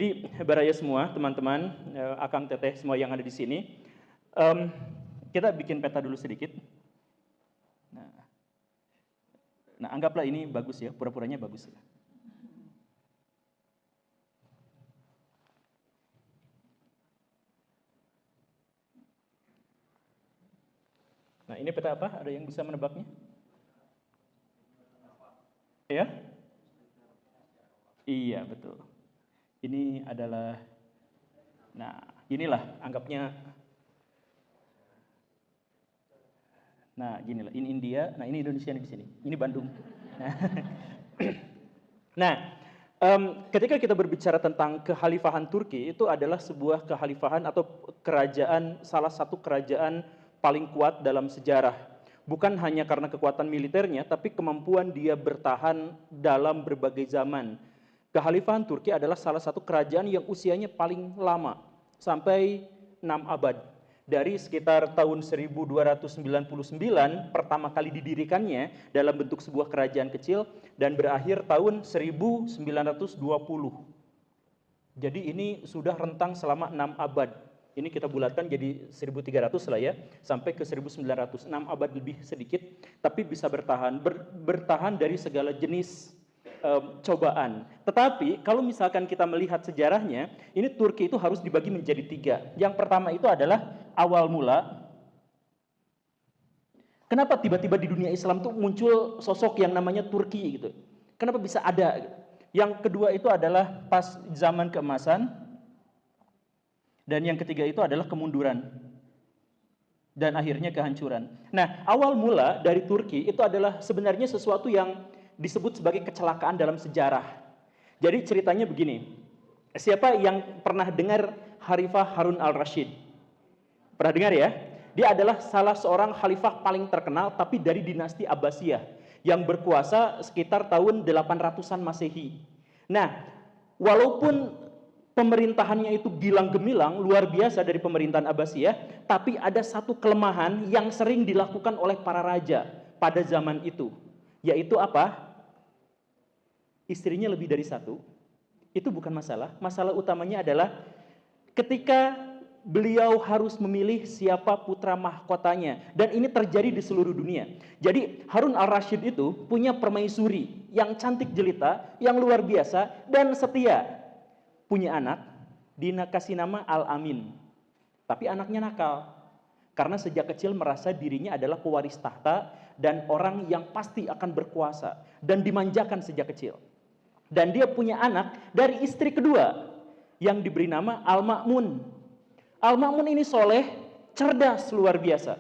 Jadi baraya semua, teman-teman, akang teteh semua yang ada di sini, kita bikin peta dulu sedikit. Nah, anggaplah ini bagus ya, pura-puranya bagus ya. Nah, ini peta apa? Ada yang bisa menebaknya? Ya? Iya, betul. Ini adalah, nah, inilah anggapnya, nah, ginilah, ini India, nah ini Indonesia di sini, ini Bandung. Nah, ketika kita berbicara tentang kekhalifahan Turki, itu adalah sebuah kekhalifahan atau kerajaan, salah satu kerajaan paling kuat dalam sejarah. Bukan hanya karena kekuatan militernya, tapi kemampuan dia bertahan dalam berbagai zaman. Kekhalifahan Turki adalah salah satu kerajaan yang usianya paling lama, sampai 6 abad. Dari sekitar tahun 1299 pertama kali didirikannya dalam bentuk sebuah kerajaan kecil dan berakhir tahun 1920. Jadi ini sudah rentang selama 6 abad. Ini kita bulatkan jadi 1300 lah ya, sampai ke 1900, 6 abad lebih sedikit, tapi bisa bertahan dari segala jenis cobaan. Tetapi kalau misalkan kita melihat sejarahnya, ini Turki itu harus dibagi menjadi 3. Yang pertama itu adalah awal mula. Kenapa tiba-tiba di dunia Islam tuh muncul sosok yang namanya Turki gitu? Kenapa bisa ada? Yang kedua itu adalah pas zaman keemasan. Dan yang ketiga itu adalah kemunduran. Dan akhirnya kehancuran. Nah, awal mula dari Turki itu adalah sebenarnya sesuatu yang disebut sebagai kecelakaan dalam sejarah. Jadi ceritanya begini. Siapa yang pernah dengar Khalifah Harun al-Rashid? Pernah dengar ya? Dia adalah salah seorang khalifah paling terkenal tapi dari dinasti Abbasiyah yang berkuasa sekitar tahun 800-an Masehi. Nah, walaupun pemerintahannya itu gilang gemilang, luar biasa dari pemerintahan Abbasiyah, tapi ada satu kelemahan yang sering dilakukan oleh para raja pada zaman itu. Yaitu apa? Istrinya lebih dari satu. Itu bukan masalah. Masalah utamanya adalah ketika beliau harus memilih siapa putra mahkotanya. Dan ini terjadi di seluruh dunia. Jadi Harun al-Rashid itu punya permaisuri yang cantik jelita, yang luar biasa, dan setia. Punya anak, dikasih nama Al-Amin. Tapi anaknya nakal. Karena sejak kecil merasa dirinya adalah pewaris tahta dan orang yang pasti akan berkuasa. Dan dimanjakan sejak kecil. Dan dia punya anak dari istri kedua yang diberi nama Al-Ma'mun. Al-Ma'mun ini soleh, cerdas luar biasa.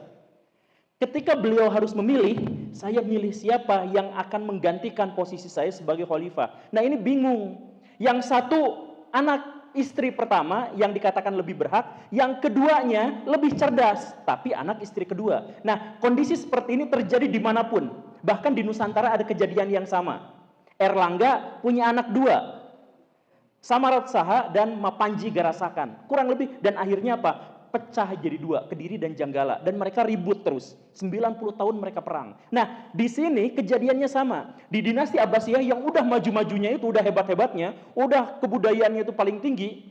Ketika beliau harus memilih, saya milih siapa yang akan menggantikan posisi saya sebagai khalifah. Nah ini bingung. Yang satu anak istri pertama yang dikatakan lebih berhak, yang keduanya lebih cerdas, tapi anak istri kedua. Nah kondisi seperti ini terjadi dimanapun. Bahkan di Nusantara ada kejadian yang sama. Erlangga punya anak 2, Samarat Saha dan Mapanji Garasakan, kurang lebih, dan akhirnya apa? Pecah jadi 2, Kediri dan Janggala, dan mereka ribut terus. 90 tahun mereka perang. Nah, di sini kejadiannya sama. Di dinasti Abbasiyah yang udah maju-majunya itu, udah hebat-hebatnya, udah kebudayaannya itu paling tinggi,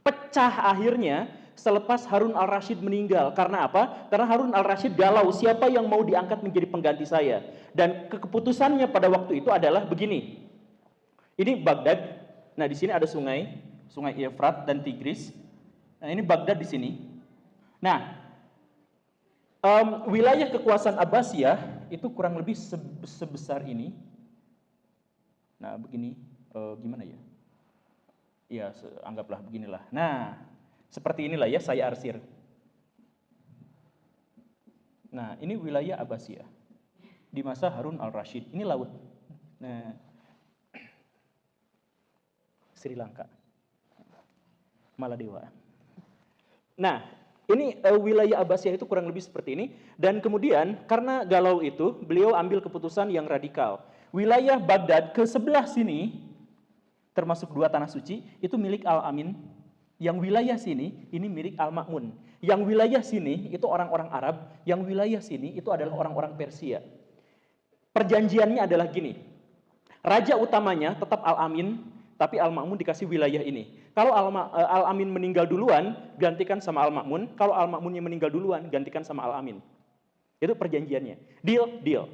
pecah akhirnya selepas Harun al-Rashid meninggal. Karena apa? Karena Harun al-Rashid galau, siapa yang mau diangkat menjadi pengganti saya. Dan keputusannya pada waktu itu adalah begini. Ini Baghdad. Nah, di sini ada sungai Efrat dan Tigris. Nah, ini Baghdad di sini. Nah, wilayah kekuasaan Abbasiyah itu kurang lebih sebesar ini. Nah, begini, gimana ya? Ya, anggaplah beginilah. Nah, seperti inilah ya, saya arsir. Nah, ini wilayah Abbasiyah di masa Harun al-Rashid. Ini laut. Nah, Sri Lanka, Maladewa. Nah, ini wilayah Abbasiyah itu kurang lebih seperti ini. Dan kemudian karena galau itu, beliau ambil keputusan yang radikal. Wilayah Baghdad ke sebelah sini, termasuk 2 tanah suci, itu milik Al-Amin. Yang wilayah sini, ini milik Al-Ma'mun. Yang wilayah sini, itu orang-orang Arab. Yang wilayah sini, itu adalah orang-orang Persia. Perjanjiannya adalah gini. Raja utamanya tetap Al-Amin, tapi Al-Ma'mun dikasih wilayah ini. Kalau Al-Amin meninggal duluan, gantikan sama Al-Ma'mun. Kalau Al-Ma'munnya meninggal duluan, gantikan sama Al-Amin. Itu perjanjiannya. Deal, deal.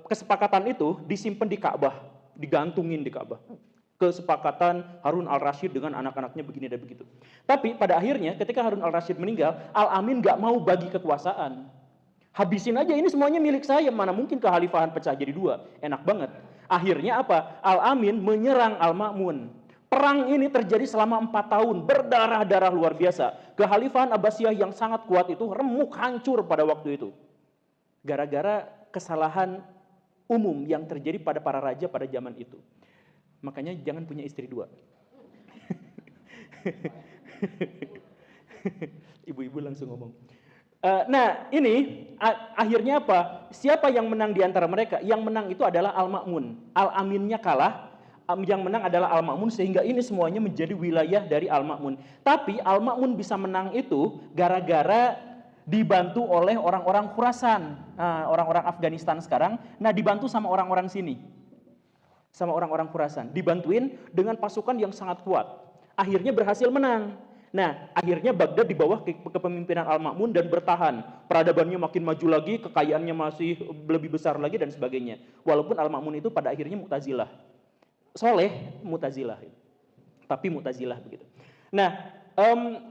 Kesepakatan itu disimpan di Ka'bah, digantungin di Ka'bah. Kesepakatan Harun al-Rasyid dengan anak-anaknya begini dan begitu. Tapi pada akhirnya ketika Harun al-Rasyid meninggal, Al-Amin nggak mau bagi kekuasaan. Habisin aja, ini semuanya milik saya, mana mungkin kekhalifahan pecah jadi dua, enak banget. Akhirnya apa? Al-Amin menyerang Al-Ma'mun. Perang ini terjadi selama 4 tahun, berdarah-darah luar biasa. Kekhalifahan Abbasiyah yang sangat kuat itu remuk, hancur pada waktu itu. Gara-gara kesalahan umum yang terjadi pada para raja pada zaman itu. Makanya jangan punya istri 2. Ibu-ibu langsung ngomong. Nah ini akhirnya apa? Siapa yang menang di antara mereka? Yang menang itu adalah Al-Ma'mun. Al-Aminnya kalah, yang menang adalah Al-Ma'mun, sehingga ini semuanya menjadi wilayah dari Al-Ma'mun. Tapi Al-Ma'mun bisa menang itu gara-gara dibantu oleh orang-orang Khurasan, orang-orang Afghanistan sekarang. Nah dibantu sama orang-orang sini, sama orang-orang Khurasan, dibantuin dengan pasukan yang sangat kuat. Akhirnya berhasil menang. Nah, akhirnya Baghdad di bawah kepemimpinan Al-Ma'mun dan bertahan. Peradabannya makin maju lagi, kekayaannya masih lebih besar lagi dan sebagainya. Walaupun Al-Ma'mun itu pada akhirnya Mu'tazilah. Soleh Mu'tazilah. Tapi Mu'tazilah begitu. Nah,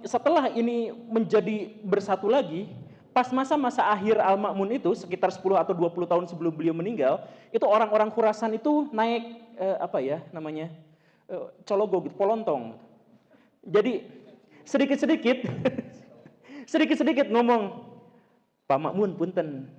setelah ini menjadi bersatu lagi, pas masa-masa akhir Al-Ma'mun itu sekitar 10 atau 20 tahun sebelum beliau meninggal, itu orang-orang Khurasan itu naik cologo gitu, polontong. Jadi sedikit-sedikit ngomong, Pak Ma'mun, punten,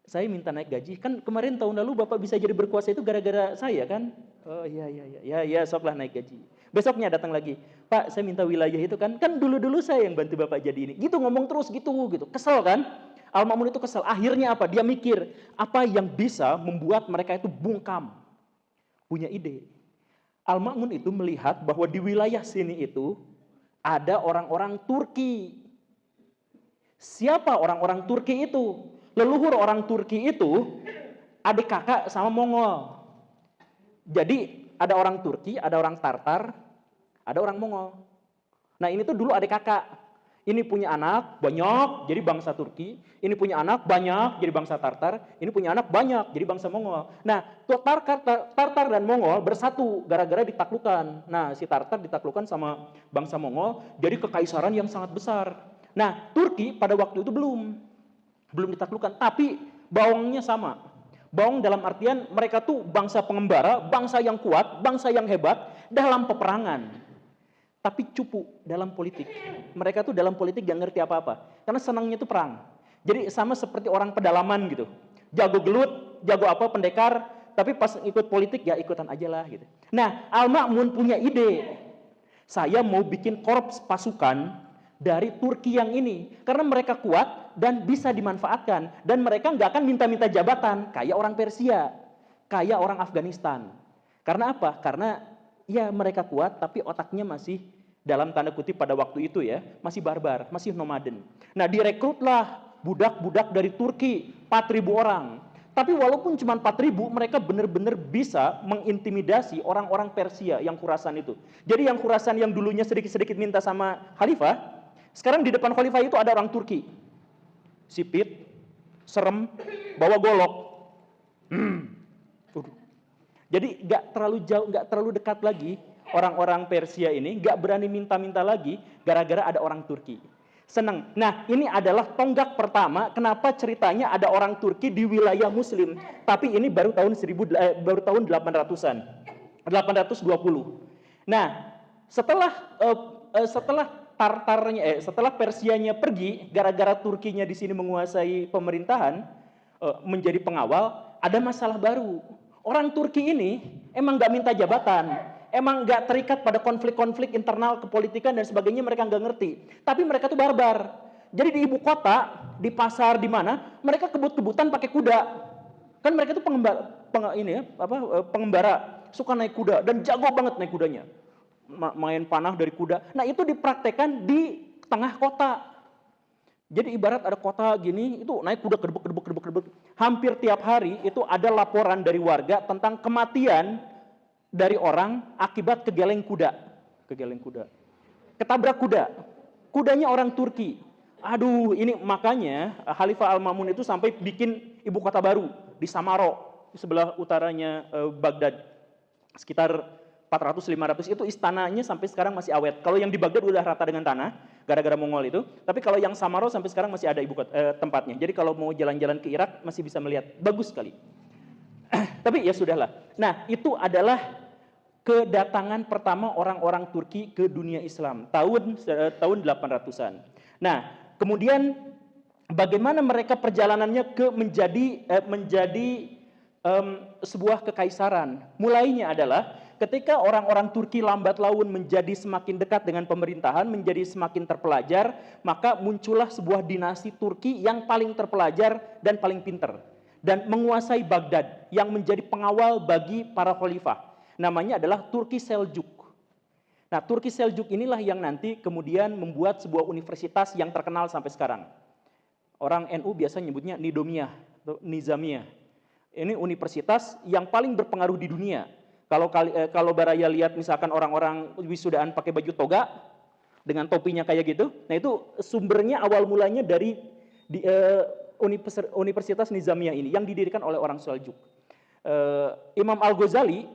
saya minta naik gaji. Kan kemarin tahun lalu Bapak bisa jadi berkuasa itu gara-gara saya kan? Oh iya, soklah naik gaji. Besoknya datang lagi, Pak, saya minta wilayah itu kan dulu-dulu saya yang bantu Bapak jadi ini. Gitu ngomong terus gitu. Kesel kan? Al-Ma'mun itu kesel. Akhirnya apa? Dia mikir, apa yang bisa membuat mereka itu bungkam? Punya ide. Al-Ma'mun itu melihat bahwa di wilayah sini itu ada orang-orang Turki. Siapa orang-orang Turki itu? Leluhur orang Turki itu adik kakak sama Mongol. Jadi ada orang Turki, ada orang Tartar, ada orang Mongol. Nah ini tuh dulu adik kakak. Ini punya anak banyak jadi bangsa Turki, ini punya anak banyak jadi bangsa Tartar, ini punya anak banyak jadi bangsa Mongol. Nah, Tartar dan Mongol bersatu gara-gara ditaklukkan. Nah, si Tartar ditaklukkan sama bangsa Mongol, jadi kekaisaran yang sangat besar. Nah, Turki pada waktu itu belum ditaklukkan, tapi bawangnya sama. Bawang dalam artian mereka tuh bangsa pengembara, bangsa yang kuat, bangsa yang hebat dalam peperangan. Tapi cupu dalam politik. Mereka tuh dalam politik gak ngerti apa-apa. Karena senangnya tuh perang. Jadi sama seperti orang pedalaman gitu. Jago gelut, jago apa, pendekar. Tapi pas ikut politik ya ikutan aja lah gitu. Nah, Al-Ma'mun punya ide. Saya mau bikin korps pasukan dari Turki yang ini. Karena mereka kuat dan bisa dimanfaatkan. Dan mereka gak akan minta-minta jabatan. Kayak orang Persia. Kayak orang Afghanistan. Karena apa? Karena ya mereka kuat tapi otaknya masih dalam tanda kutip pada waktu itu ya, masih barbar, masih nomaden. Nah direkrutlah budak-budak dari Turki, 4.000 orang. Tapi walaupun cuma 4.000, mereka benar-benar bisa mengintimidasi orang-orang Persia yang Khurasan itu. Jadi yang Khurasan yang dulunya sedikit-sedikit minta sama khalifah, sekarang di depan khalifah itu ada orang Turki. Sipit, serem, bawa golok. Jadi nggak terlalu jauh, nggak terlalu dekat lagi orang-orang Persia ini, nggak berani minta-minta lagi gara-gara ada orang Turki. Senang. Nah ini adalah tonggak pertama kenapa ceritanya ada orang Turki di wilayah Muslim. Tapi ini baru tahun 800-an, 820. Nah setelah setelah Persianya pergi, gara-gara Turkinya di sini menguasai pemerintahan, menjadi pengawal, ada masalah baru. Orang Turki ini emang nggak minta jabatan, emang nggak terikat pada konflik-konflik internal kepolitikan dan sebagainya, mereka nggak ngerti. Tapi mereka tuh barbar. Jadi di ibu kota, di pasar, di mana mereka kebut-kebutan pakai kuda. Kan mereka tuh pengembara, suka naik kuda dan jago banget naik kudanya. Main panah dari kuda. Nah itu dipraktekkan di tengah kota. Jadi ibarat ada kota gini, itu naik kuda kedebuk. Hampir tiap hari itu ada laporan dari warga tentang kematian dari orang akibat kegeleng kuda. Ketabrak kuda. Kudanya orang Turki. Aduh, ini makanya Khalifah Al-Ma'mun itu sampai bikin ibu kota baru di Samaro, di sebelah utaranya Baghdad. Sekitar 400-500 itu istananya sampai sekarang masih awet. Kalau yang di Baghdad udah rata dengan tanah, gara-gara Mongol itu. Tapi kalau yang Samaro sampai sekarang masih ada tempatnya. Jadi kalau mau jalan-jalan ke Irak masih bisa melihat. Bagus sekali. Tapi ya sudahlah. Nah, itu adalah kedatangan pertama orang-orang Turki ke dunia Islam tahun 800-an. Nah, kemudian bagaimana mereka perjalanannya ke menjadi sebuah kekaisaran. Mulainya adalah ketika orang-orang Turki lambat laun menjadi semakin dekat dengan pemerintahan, menjadi semakin terpelajar, maka muncullah sebuah dinasti Turki yang paling terpelajar dan paling pintar dan menguasai Baghdad yang menjadi pengawal bagi para khalifah. Namanya adalah Turki Seljuk. Nah, Turki Seljuk inilah yang nanti kemudian membuat sebuah universitas yang terkenal sampai sekarang. Orang NU biasa nyebutnya Nidomiyah atau Nizamiyah. Ini universitas yang paling berpengaruh di dunia. Kalau Baraya lihat misalkan orang-orang wisudaan pakai baju toga dengan topinya kayak gitu, nah itu sumbernya awal mulanya dari Universitas Nizamiyah ini yang didirikan oleh orang Seljuk. Imam Al-Ghazali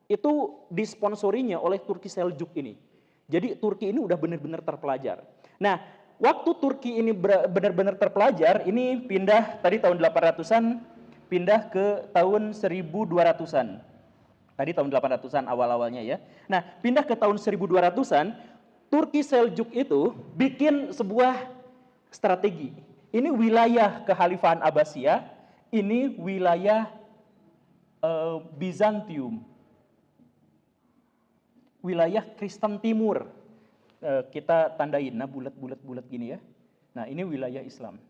itu disponsorinya oleh Turki Seljuk ini. Jadi Turki ini udah benar-benar terpelajar. Nah, waktu Turki ini benar-benar terpelajar, ini pindah tadi tahun 800-an, pindah ke tahun 1200-an. Tadi tahun 800-an awal-awalnya ya. Nah, pindah ke tahun 1200-an, Turki Seljuk itu bikin sebuah strategi. Ini wilayah Kekhalifahan Abbasiyah, ini wilayah Bizantium. Wilayah Kristen Timur. Kita tandain, nah bulat-bulat gini ya. Nah, ini wilayah Islam.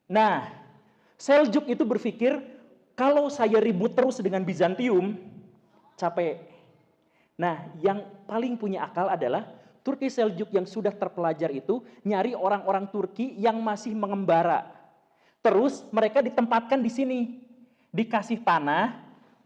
Nah, Seljuk itu berpikir, kalau saya ribut terus dengan Bizantium, capek. Nah, yang paling punya akal adalah Turki Seljuk yang sudah terpelajar itu nyari orang-orang Turki yang masih mengembara. Terus mereka ditempatkan di sini. Dikasih tanah,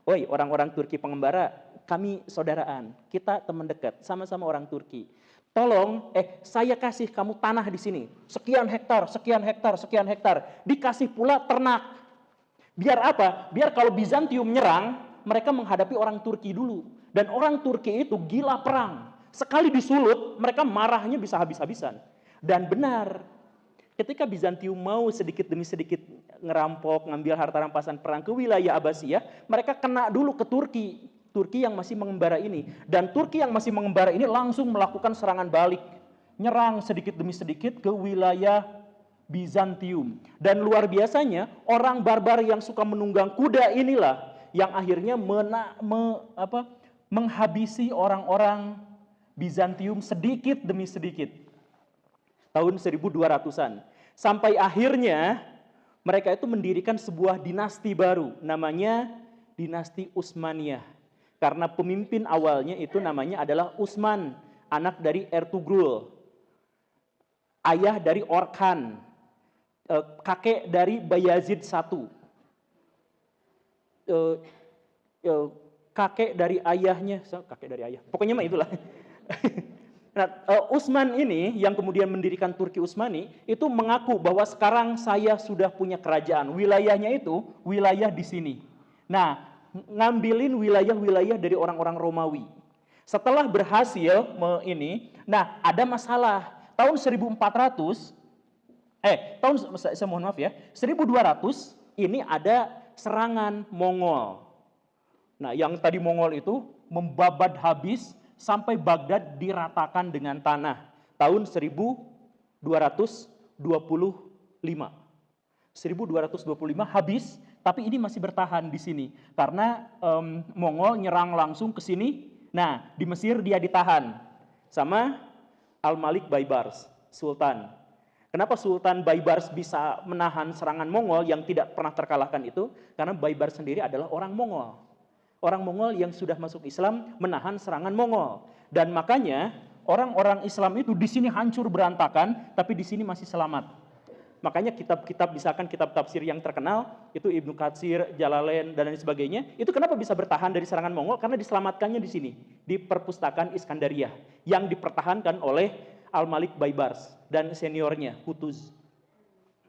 oi orang-orang Turki pengembara, kami saudaraan, kita teman dekat, sama-sama orang Turki. Tolong, saya kasih kamu tanah di sini, sekian hektar, sekian hektar, sekian hektar. Dikasih pula ternak. Biar apa? Biar kalau Bizantium nyerang, mereka menghadapi orang Turki dulu. Dan orang Turki itu gila perang. Sekali disulut, mereka marahnya bisa habis-habisan. Dan benar, ketika Bizantium mau sedikit demi sedikit ngerampok, ngambil harta rampasan perang ke wilayah Abbasiyah, mereka kena dulu ke Turki. Turki yang masih mengembara ini. Dan Turki yang masih mengembara ini langsung melakukan serangan balik. Nyerang sedikit demi sedikit ke wilayah Bizantium. Dan luar biasanya, orang barbar yang suka menunggang kuda inilah yang akhirnya menghabisi orang-orang Bizantium sedikit demi sedikit. Tahun 1200-an. Sampai akhirnya mereka itu mendirikan sebuah dinasti baru. Namanya dinasti Utsmaniyah. Karena pemimpin awalnya itu namanya adalah Utsman, anak dari Ertugrul, ayah dari Orkhan, kakek dari Bayazid I, kakek dari ayahnya, pokoknya mah itulah. Nah, Utsman ini yang kemudian mendirikan Turki Utsmani itu mengaku bahwa sekarang saya sudah punya kerajaan, wilayahnya itu wilayah di sini. Nah, ngambilin wilayah-wilayah dari orang-orang Romawi. Setelah berhasil nah ada masalah. Tahun 1400, saya mohon maaf ya, 1200 ini ada serangan Mongol. Nah, yang tadi Mongol itu membabat habis sampai Baghdad diratakan dengan tanah. Tahun 1225. 1225 habis, tapi ini masih bertahan di sini karena Mongol nyerang langsung ke sini. Nah, di Mesir dia ditahan sama Al-Malik Baybars, Sultan. Kenapa Sultan Baybars bisa menahan serangan Mongol yang tidak pernah terkalahkan itu? Karena Baybars sendiri adalah orang Mongol. Orang Mongol yang sudah masuk Islam menahan serangan Mongol. Dan makanya orang-orang Islam itu di sini hancur berantakan, tapi di sini masih selamat. Makanya kitab-kitab, misalkan kitab tafsir yang terkenal, itu Ibnu Katsir, Jalalain, dan lain sebagainya, itu kenapa bisa bertahan dari serangan Mongol? Karena diselamatkannya di sini, di perpustakaan Iskandariyah, yang dipertahankan oleh Al-Malik Baibars dan seniornya, Kutuz.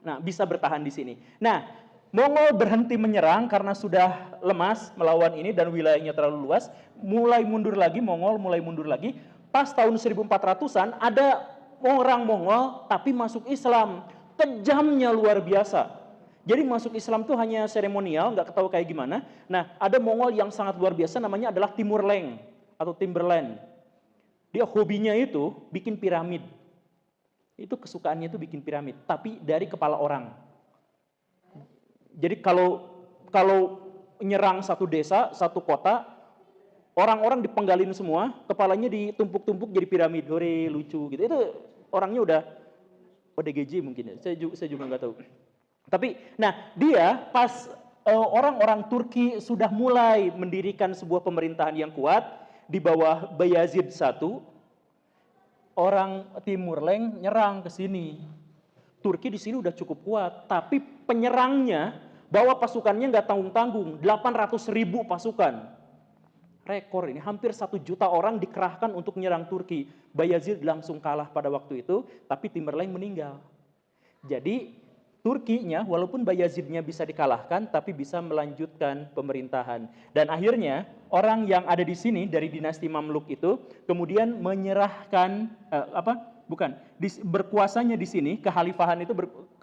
Nah, bisa bertahan di sini. Nah, Mongol berhenti menyerang karena sudah lemas melawan ini dan wilayahnya terlalu luas, mulai mundur lagi, Mongol mulai mundur lagi. Pas tahun 1400-an ada orang Mongol tapi masuk Islam. Kejamnya luar biasa. Jadi masuk Islam itu hanya seremonial, nggak ketahui kayak gimana. Nah, ada Mongol yang sangat luar biasa, namanya adalah Timur Leng atau Timberland. Dia hobinya itu bikin piramid. Itu kesukaannya itu bikin piramid, tapi dari kepala orang. Jadi kalau nyerang satu desa, satu kota, orang-orang dipenggalin semua, kepalanya ditumpuk-tumpuk jadi piramid, hore, lucu gitu. Itu orangnya udah ODGJ mungkin ya, saya juga nggak tahu. Tapi, nah dia pas orang-orang Turki sudah mulai mendirikan sebuah pemerintahan yang kuat di bawah Bayazid I, orang Timur Leng nyerang ke sini. Turki di sini udah cukup kuat, tapi penyerangnya bawa pasukannya nggak tanggung-tanggung, 800.000 pasukan. Rekor ini, hampir 1 juta orang dikerahkan untuk menyerang Turki. Bayazid langsung kalah pada waktu itu, tapi Timberleng meninggal. Jadi Turkinya, walaupun Bayazidnya bisa dikalahkan, tapi bisa melanjutkan pemerintahan. Dan akhirnya orang yang ada di sini dari dinasti Mamluk itu kemudian menyerahkan berkuasanya di sini, kehalifahan itu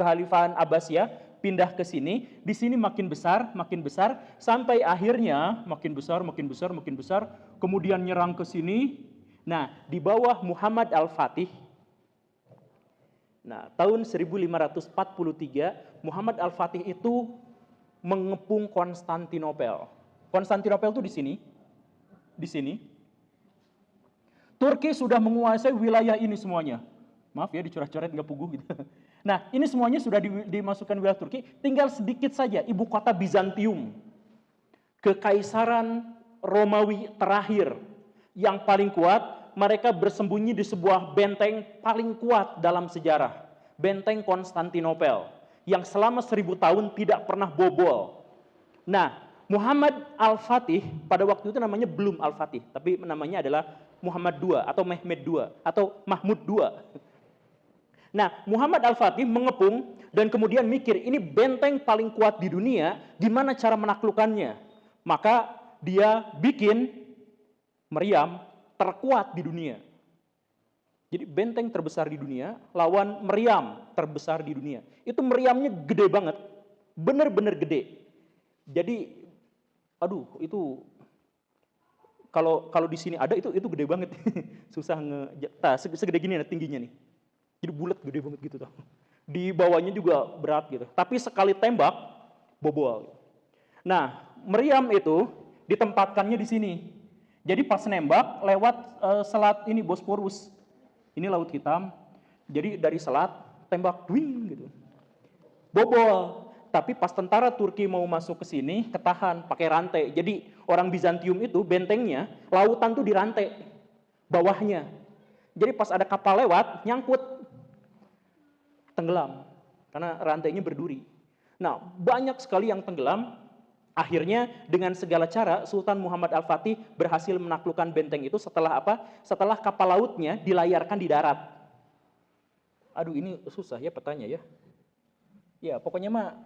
kehalifahan Abbasiyah, pindah ke sini, di sini makin besar, sampai akhirnya makin besar, kemudian nyerang ke sini. Nah, di bawah Muhammad Al-Fatih, nah tahun 1543, Muhammad Al-Fatih itu mengepung Konstantinopel. Konstantinopel itu di sini. Turki sudah menguasai wilayah ini semuanya. Maaf ya, dicoret-coret nggak pugu gitu. Nah, ini semuanya sudah dimasukkan wilayah Turki, tinggal sedikit saja ibu kota Bizantium. Kekaisaran Romawi terakhir yang paling kuat, mereka bersembunyi di sebuah benteng paling kuat dalam sejarah. Benteng Konstantinopel, yang selama 1000 tahun tidak pernah bobol. Nah, Muhammad Al-Fatih, pada waktu itu namanya belum Al-Fatih, tapi namanya adalah Muhammad II atau Mehmed II atau Mahmud II. Nah, Muhammad Al-Fatih mengepung dan kemudian mikir, ini benteng paling kuat di dunia, gimana cara menaklukkannya? Maka dia bikin meriam terkuat di dunia. Jadi benteng terbesar di dunia lawan meriam terbesar di dunia. Itu meriamnya gede banget, bener-bener gede. Jadi, aduh, itu kalau di sini ada itu gede banget, susah segede gini tingginya nih. Jadi bulat gede banget gitu tuh. Di bawahnya juga berat gitu. Tapi sekali tembak bobol. Nah, meriam itu ditempatkannya di sini. Jadi pas nembak lewat selat ini Bosporus. Ini Laut Hitam. Jadi dari selat tembak dwing gitu. Bobol. Tapi pas tentara Turki mau masuk ke sini ketahan pakai rantai. Jadi orang Bizantium itu bentengnya lautan tuh dirantai bawahnya. Jadi pas ada kapal lewat nyangkut, tenggelam karena rantainya berduri. Nah, banyak sekali yang tenggelam. Akhirnya dengan segala cara Sultan Muhammad Al-Fatih berhasil menaklukkan benteng itu setelah apa? Setelah kapal lautnya dilayarkan di darat. Aduh, ini susah ya petanya ya. Ya, pokoknya mah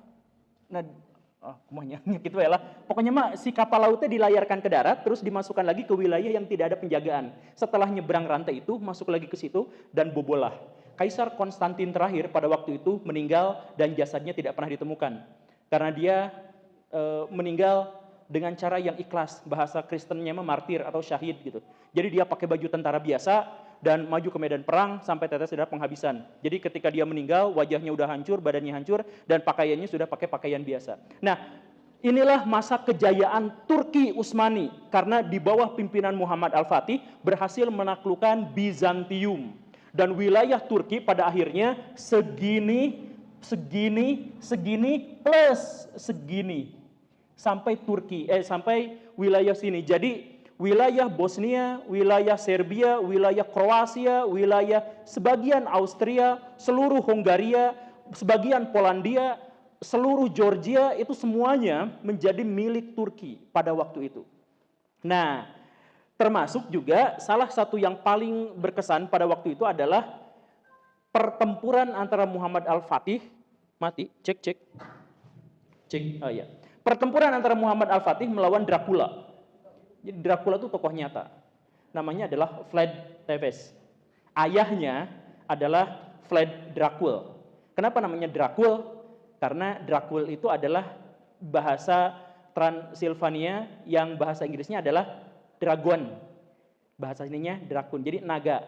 gitu ya lah. Pokoknya mah si kapal lautnya dilayarkan ke darat terus dimasukkan lagi ke wilayah yang tidak ada penjagaan. Setelah nyebrang rantai itu masuk lagi ke situ dan bobolah. Kaisar Konstantin terakhir pada waktu itu meninggal dan jasadnya tidak pernah ditemukan. Karena dia meninggal dengan cara yang ikhlas, bahasa Kristennya mah martir atau syahid gitu. Jadi dia pakai baju tentara biasa dan maju ke medan perang sampai tetes darah penghabisan. Jadi ketika dia meninggal, wajahnya udah hancur, badannya hancur, dan pakaiannya sudah pakai pakaian biasa. Nah, inilah masa kejayaan Turki Utsmani, karena di bawah pimpinan Muhammad Al-Fatih berhasil menaklukkan Bizantium. Dan wilayah Turki pada akhirnya segini, plus segini. Sampai sampai wilayah sini. Jadi wilayah Bosnia, wilayah Serbia, wilayah Kroasia, wilayah sebagian Austria, seluruh Hongaria, sebagian Polandia, seluruh Georgia itu semuanya menjadi milik Turki pada waktu itu. Nah, termasuk juga salah satu yang paling berkesan pada waktu itu adalah pertempuran antara Muhammad Al-Fatih, mati, cek, oh iya. Pertempuran antara Muhammad Al-Fatih melawan Dracula. Jadi Dracula itu tokoh nyata. Namanya adalah Vlad Tepes. Ayahnya adalah Vlad Dracul. Kenapa namanya Dracul? Karena Dracul itu adalah bahasa Transilvania yang bahasa Inggrisnya adalah dragon. Bahasa ininya drakun, jadi naga.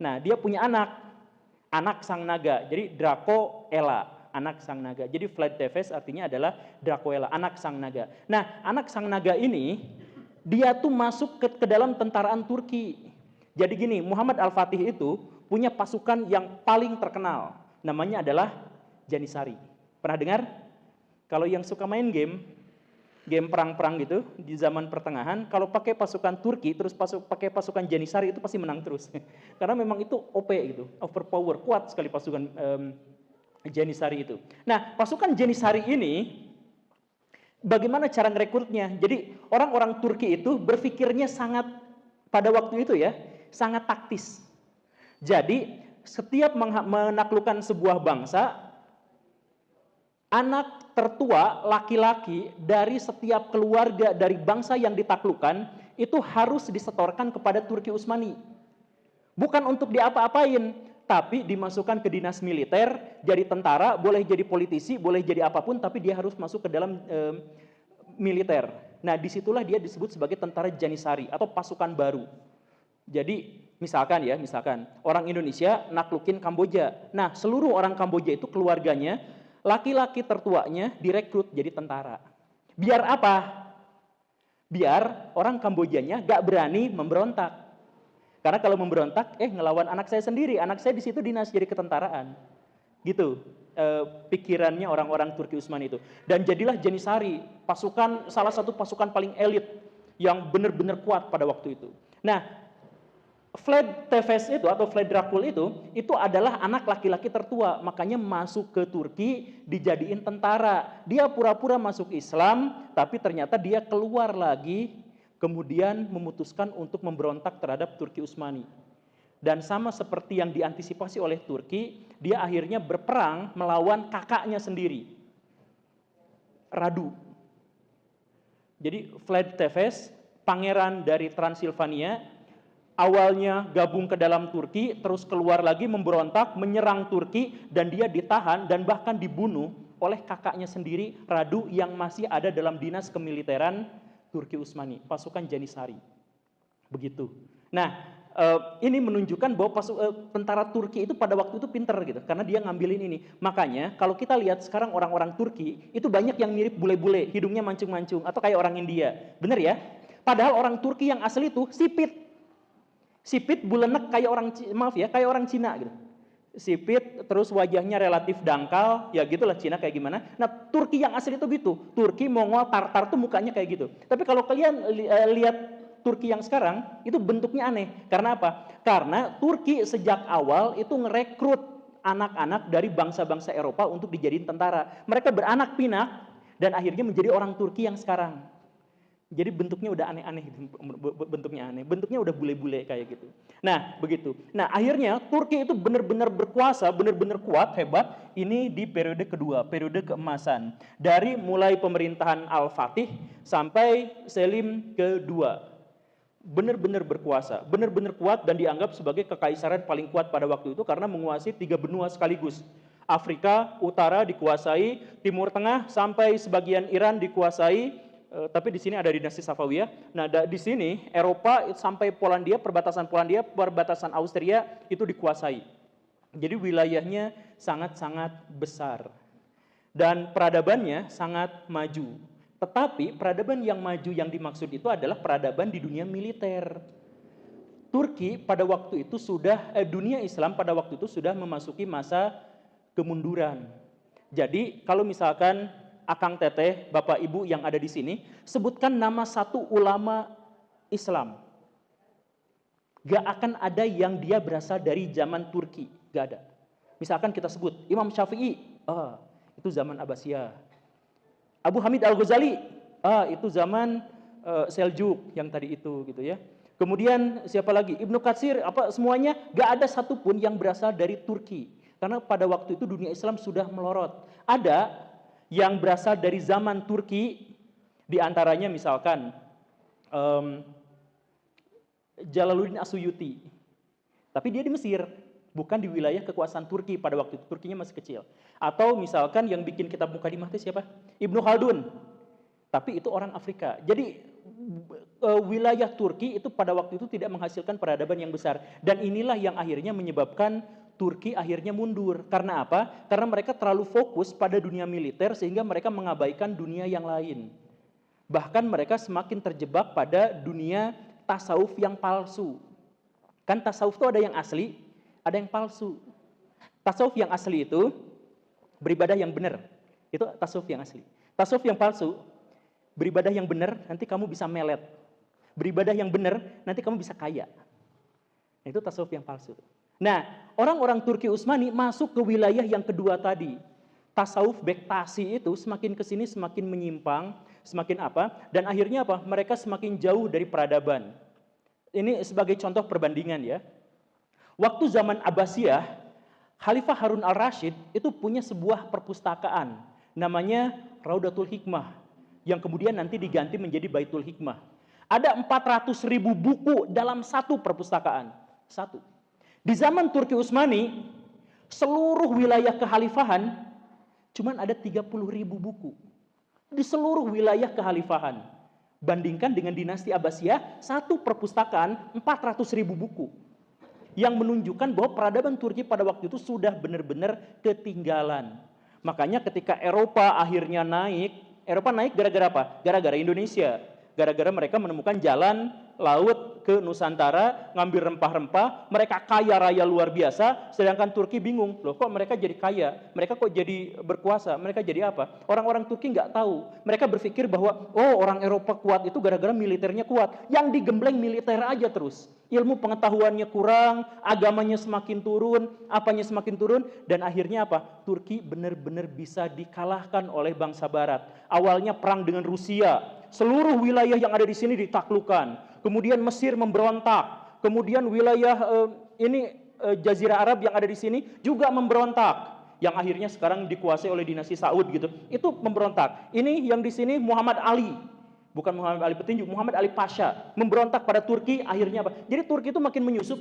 Nah, dia punya anak sang naga. Jadi Dracoela, anak sang naga. Jadi Vlad Tepes artinya adalah Dracoela, anak sang naga. Nah, anak sang naga ini dia tuh masuk ke dalam tentaraan Turki. Jadi gini, Muhammad Al-Fatih itu punya pasukan yang paling terkenal. Namanya adalah Janissary. Pernah dengar? Kalau yang suka main game perang-perang gitu di zaman pertengahan, kalau pakai pasukan Turki terus pakai pasukan Janissary itu pasti menang terus. Karena memang itu OP gitu, overpower, kuat sekali pasukan Janissary itu. Nah, pasukan Janissary ini bagaimana cara merekrutnya? Jadi orang-orang Turki itu berpikirnya sangat pada waktu itu ya, sangat taktis. Jadi setiap menaklukkan sebuah bangsa, anak tertua laki-laki dari setiap keluarga dari bangsa yang ditaklukkan itu harus disetorkan kepada Turki Utsmani. Bukan untuk diapa-apain, tapi dimasukkan ke dinas militer, jadi tentara, boleh jadi politisi, boleh jadi apapun, tapi dia harus masuk ke dalam militer. Nah, disitulah dia disebut sebagai tentara Janissary atau pasukan baru. Jadi misalkan orang Indonesia naklukin Kamboja. Nah, seluruh orang Kamboja itu keluarganya, laki-laki tertuanya direkrut jadi tentara. Biar apa? Biar orang Kambojanya gak berani memberontak. Karena kalau memberontak, ngelawan anak saya sendiri. Anak saya di situ dinas jadi ketentaraan. Gitu pikirannya orang-orang Turki Utsmani itu. Dan jadilah Janissary, salah satu pasukan paling elit yang benar-benar kuat pada waktu itu. Nah, Vlad Tepes itu atau Vlad Dracul itu adalah anak laki-laki tertua, makanya masuk ke Turki dijadiin tentara. Dia pura-pura masuk Islam, tapi ternyata dia keluar lagi, kemudian memutuskan untuk memberontak terhadap Turki Utsmani. Dan sama seperti yang diantisipasi oleh Turki, dia akhirnya berperang melawan kakaknya sendiri, Radu. Jadi Vlad Tepes, pangeran dari Transilvania, awalnya gabung ke dalam Turki, terus keluar lagi memberontak, menyerang Turki, dan dia ditahan dan bahkan dibunuh oleh kakaknya sendiri, Radu, yang masih ada dalam dinas kemiliteran Turki Utsmani, pasukan Janissary. Begitu. Nah, ini menunjukkan bahwa tentara Turki itu pada waktu itu pinter gitu, karena dia ngambilin ini. Makanya kalau kita lihat sekarang orang-orang Turki itu banyak yang mirip bule-bule, hidungnya mancung-mancung, atau kayak orang India. Bener ya? Padahal orang Turki yang asli itu sipit bulenek kayak orang Cina gitu. Sipit, terus wajahnya relatif dangkal, ya gitulah Cina kayak gimana. Nah, Turki yang asli itu gitu. Turki, Mongol, Tartar tuh mukanya kayak gitu. Tapi kalau kalian lihat Turki yang sekarang, itu bentuknya aneh. Karena apa? Karena Turki sejak awal itu ngerekrut anak-anak dari bangsa-bangsa Eropa untuk dijadiin tentara. Mereka beranak pinak dan akhirnya menjadi orang Turki yang sekarang. Jadi bentuknya udah aneh-aneh, bentuknya udah bule-bule kayak gitu. Nah, begitu. Nah, akhirnya Turki itu benar-benar berkuasa, benar-benar kuat, hebat. Ini di periode kedua, periode keemasan. Dari mulai pemerintahan Al-Fatih sampai Selim kedua. Benar-benar berkuasa, benar-benar kuat dan dianggap sebagai kekaisaran paling kuat pada waktu itu karena menguasai 3 benua sekaligus. Afrika Utara dikuasai, Timur Tengah sampai sebagian Iran dikuasai. Tapi di sini ada dinasti Safawiyah. Nah, di sini Eropa sampai Polandia, perbatasan Austria itu dikuasai. Jadi wilayahnya sangat-sangat besar. Dan peradabannya sangat maju. Tetapi peradaban yang maju yang dimaksud itu adalah peradaban di dunia militer. Turki pada waktu itu dunia Islam pada waktu itu sudah memasuki masa kemunduran. Jadi kalau misalkan Akang Teteh, Bapak Ibu yang ada di sini, sebutkan nama satu ulama Islam. Gak akan ada yang dia berasal dari zaman Turki, gak ada. Misalkan kita sebut Imam Syafi'i, itu zaman Abbasiyah. Abu Hamid Al-Ghazali, itu zaman Seljuk yang tadi itu gitu ya. Kemudian siapa lagi? Ibnu Katsir, semuanya gak ada satupun yang berasal dari Turki. Karena pada waktu itu dunia Islam sudah melorot. Ada yang berasal dari zaman Turki, di antaranya misalkan Jalaluddin Asyuyuti. Tapi dia di Mesir, bukan di wilayah kekuasaan Turki pada waktu itu. Turkinya masih kecil. Atau misalkan yang bikin kitab Mukadimah itu siapa? Ibnu Khaldun. Tapi itu orang Afrika. Jadi wilayah Turki itu pada waktu itu tidak menghasilkan peradaban yang besar. Dan inilah yang akhirnya menyebabkan Turki akhirnya mundur. Karena apa? Karena mereka terlalu fokus pada dunia militer sehingga mereka mengabaikan dunia yang lain. Bahkan mereka semakin terjebak pada dunia tasawuf yang palsu. Kan tasawuf itu ada yang asli, ada yang palsu. Tasawuf yang asli itu beribadah yang benar. Itu tasawuf yang asli. Tasawuf yang palsu, beribadah yang benar, nanti kamu bisa melet. Beribadah yang benar, nanti kamu bisa kaya. Itu tasawuf yang palsu. Nah, orang-orang Turki Utsmani masuk ke wilayah yang kedua tadi. Tasawuf Bektashi itu semakin ke sini semakin menyimpang, semakin apa? Dan akhirnya apa? Mereka semakin jauh dari peradaban. Ini sebagai contoh perbandingan ya. Waktu zaman Abbasiyah, Khalifah Harun al-Rashid itu punya sebuah perpustakaan namanya Raudatul Hikmah yang kemudian nanti diganti menjadi Baitul Hikmah. Ada 400.000 buku dalam satu perpustakaan. Satu. Di zaman Turki Utsmani, seluruh wilayah kekhalifahan cuman ada 30.000 buku. Di seluruh wilayah kekhalifahan. Bandingkan dengan dinasti Abbasiyah, satu perpustakaan 400.000 buku. Yang menunjukkan bahwa peradaban Turki pada waktu itu sudah benar-benar ketinggalan. Makanya ketika Eropa akhirnya naik, Eropa naik gara-gara apa? Gara-gara Indonesia. Gara-gara mereka menemukan jalan laut ke Nusantara, ngambil rempah-rempah, mereka kaya raya luar biasa, sedangkan Turki bingung, loh kok mereka jadi kaya, mereka kok jadi berkuasa, mereka jadi apa? Orang-orang Turki nggak tahu, mereka berpikir bahwa, oh orang Eropa kuat itu gara-gara militernya kuat, yang digembleng militer aja terus, ilmu pengetahuannya kurang, agamanya semakin turun, apanya semakin turun, dan akhirnya apa? Turki benar-benar bisa dikalahkan oleh bangsa Barat. Awalnya perang dengan Rusia, seluruh wilayah yang ada di sini ditaklukkan. Kemudian Mesir memberontak. Kemudian wilayah Jazirah Arab yang ada di sini juga memberontak. Yang akhirnya sekarang dikuasai oleh dinasti Saud gitu. Itu memberontak. Ini yang di sini Muhammad Ali. Bukan Muhammad Ali petinju, Muhammad Ali Pasha. Memberontak pada Turki, akhirnya apa? Jadi Turki itu makin menyusut.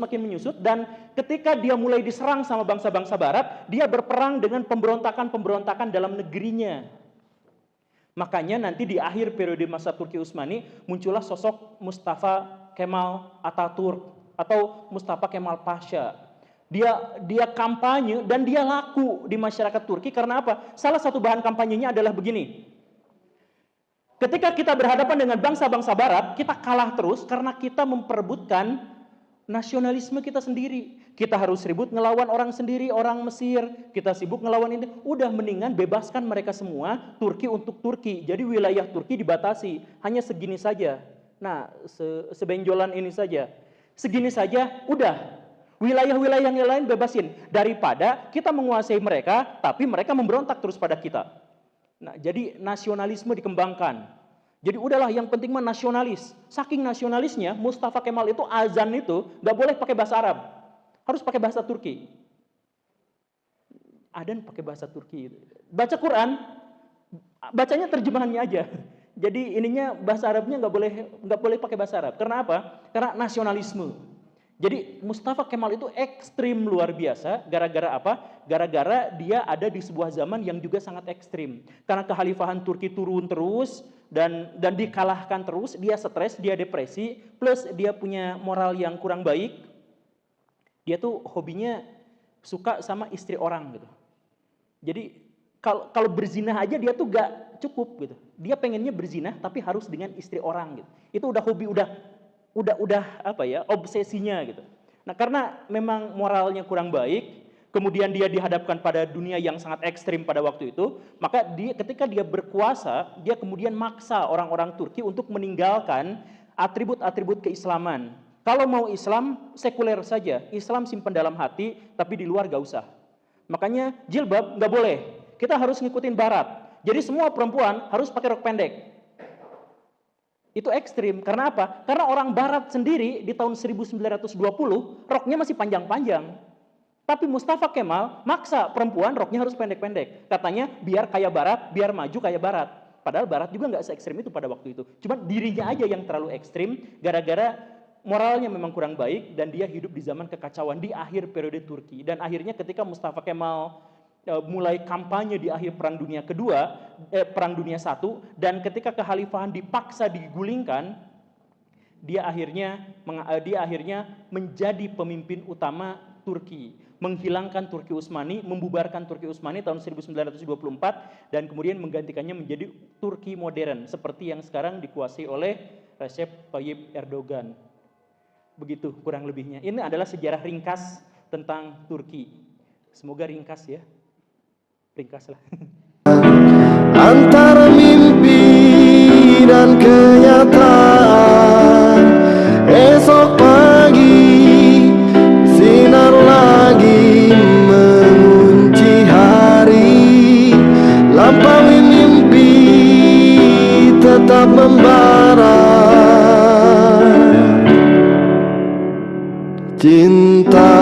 Dan ketika dia mulai diserang sama bangsa-bangsa Barat, dia berperang dengan pemberontakan-pemberontakan dalam negerinya. Makanya nanti di akhir periode masa Turki Utsmani muncullah sosok Mustafa Kemal Atatürk atau Mustafa Kemal Pasha. Dia kampanye dan dia laku di masyarakat Turki karena apa? Salah satu bahan kampanyenya adalah begini. Ketika kita berhadapan dengan bangsa-bangsa Barat, kita kalah terus karena kita memperebutkan nasionalisme kita sendiri. Kita harus ribut ngelawan orang sendiri, orang Mesir. Kita sibuk ngelawan ini. Udah mendingan bebaskan mereka semua, Turki untuk Turki. Jadi wilayah Turki dibatasi. Hanya segini saja. Nah, sebenjolan ini saja. Segini saja, udah. Wilayah-wilayah yang lain bebasin. Daripada kita menguasai mereka, tapi mereka memberontak terus pada kita. Nah, jadi nasionalisme dikembangkan. Jadi udahlah yang penting mah nasionalis. Saking nasionalisnya Mustafa Kemal itu azan itu nggak boleh pakai bahasa Arab, harus pakai bahasa Turki. Adzan pakai bahasa Turki. Baca Quran, bacanya terjemahannya aja. Jadi ininya bahasa Arabnya nggak boleh pakai bahasa Arab. Karena apa? Karena nasionalisme. Jadi Mustafa Kemal itu ekstrim luar biasa. Gara-gara apa? Gara-gara dia ada di sebuah zaman yang juga sangat ekstrim. Karena kekhalifahan Turki turun terus dan dikalahkan terus, dia stres, dia depresi, plus dia punya moral yang kurang baik. Dia tuh hobinya suka sama istri orang gitu. Jadi kalau berzinah aja dia tuh gak cukup gitu. Dia pengennya berzinah tapi harus dengan istri orang gitu. Itu udah hobi, udah apa ya, obsesinya gitu. Nah, karena memang moralnya kurang baik, kemudian dia dihadapkan pada dunia yang sangat ekstrim pada waktu itu, maka ketika dia berkuasa, dia kemudian maksa orang-orang Turki untuk meninggalkan atribut-atribut keislaman. Kalau mau Islam, sekuler saja. Islam simpan dalam hati, tapi di luar gak usah. Makanya jilbab nggak boleh. Kita harus ngikutin barat. Jadi semua perempuan harus pakai rok pendek. Itu ekstrim. Karena apa? Karena orang barat sendiri di tahun 1920 roknya masih panjang-panjang. Tapi Mustafa Kemal maksa perempuan roknya harus pendek-pendek. Katanya biar kayak barat, biar maju kayak barat. Padahal barat juga nggak se-ekstrim itu pada waktu itu. Cuma dirinya aja yang terlalu ekstrim gara-gara moralnya memang kurang baik dan dia hidup di zaman kekacauan di akhir periode Turki. Dan akhirnya ketika Mustafa Kemal mulai kampanye di akhir Perang Dunia Kedua, Perang Dunia I, dan ketika kekhalifahan dipaksa digulingkan, dia akhirnya menjadi pemimpin utama Turki, menghilangkan Turki Utsmani, membubarkan Turki Utsmani tahun 1924 dan kemudian menggantikannya menjadi Turki modern seperti yang sekarang dikuasai oleh Recep Tayyip Erdogan. Begitu kurang lebihnya. Ini adalah sejarah ringkas tentang Turki. Semoga ringkas ya. Ringkaslah. Antara mimpi dan kenyataan, esok pagi sinar lagi mengunci hari, lampaui mimpi tetap membara. Cinta